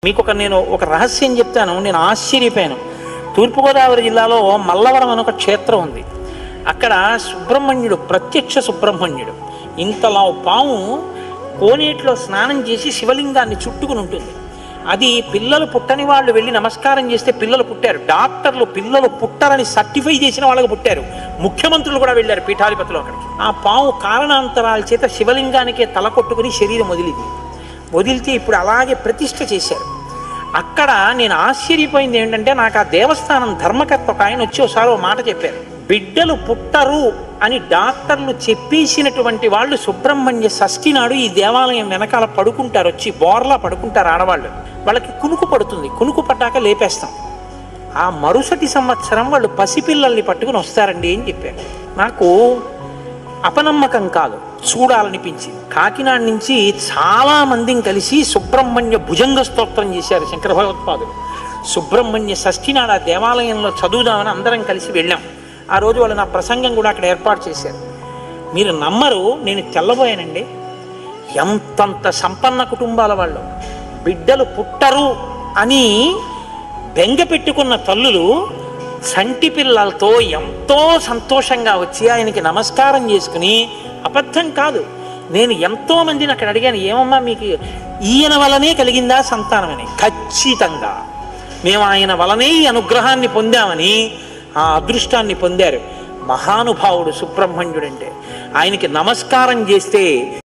మీకు నేను ఒక రహస్యం చెప్తాను. నేను ఆశ్చర్యపోయాను. తూర్పుగోదావరి జిల్లాలో మల్లవరం అని ఒక క్షేత్రం ఉంది. అక్కడ సుబ్రహ్మణ్యుడు, ప్రత్యక్ష సుబ్రహ్మణ్యుడు, ఇంతలా పాము కోనేటిలో స్నానం చేసి శివలింగాన్ని చుట్టుకుని ఉంటుంది. అది పిల్లలు పుట్టని వాళ్ళు వెళ్ళి నమస్కారం చేస్తే పిల్లలు పుట్టారు. డాక్టర్లు పిల్లలు పుట్టారని సర్టిఫై చేసిన వాళ్ళకి పుట్టారు. ముఖ్యమంత్రులు కూడా వెళ్ళారు పీఠాధిపతులు అక్కడికి. ఆ పాము కారణాంతరాల చేత శివలింగానికే తల కొట్టుకుని శరీరం వదిలితే ఇప్పుడు అలాగే ప్రతిష్ఠ చేశారు. అక్కడ నేను ఆశ్చర్యపోయింది ఏంటంటే, నాకు ఆ దేవస్థానం ధర్మకర్త ఒక ఆయన వచ్చి ఒకసారి ఓ మాట చెప్పారు. బిడ్డలు పుట్టరు అని డాక్టర్లు చెప్పేసినటువంటి వాళ్ళు సుబ్రహ్మణ్య షష్ఠి నాడు ఈ దేవాలయం వెనకాల పడుకుంటారు, వచ్చి బోర్లా పడుకుంటారు ఆడవాళ్ళు. వాళ్ళకి కునుకు పడుతుంది, కునుకు పడ్డాక లేపేస్తాం. ఆ మరుసటి సంవత్సరం వాళ్ళు పసిపిల్లల్ని పట్టుకుని వస్తారండి అని చెప్పారు. నాకు అపనమ్మకం కాదు, చూడాలనిపించింది. కాకినాడ నుంచి చాలా మందిని కలిసి సుబ్రహ్మణ్య భుజంగ స్తోత్రం చేశారు శంకర భగవత్పాదులు. సుబ్రహ్మణ్య షష్ఠి నాడు ఆ దేవాలయంలో చదువుదామని అందరం కలిసి వెళ్ళాం. ఆ రోజు వాళ్ళు నా ప్రసంగం కూడా అక్కడ ఏర్పాటు చేశారు. మీరు నమ్మరు, నేను తెల్లబోయానండి. ఎంతంత సంపన్న కుటుంబాల వాళ్ళు బిడ్డలు పుట్టరు అని బెంగ పెట్టుకున్న తల్లులు సంటి పిల్లలతో ఎంతో సంతోషంగా వచ్చి ఆయనకి నమస్కారం చేసుకుని, అబద్ధం కాదు, నేను ఎంతో మందిని అక్కడ అడిగాను, ఏమమ్మా మీకు ఈయన వలనే కలిగిందా సంతానం అని. ఖచ్చితంగా మేము ఆయన వలనే ఈ అనుగ్రహాన్ని పొందామని, ఆ అదృష్టాన్ని పొందారు. మహానుభావుడు సుబ్రహ్మణ్యుడంటే. ఆయనకి నమస్కారం చేస్తే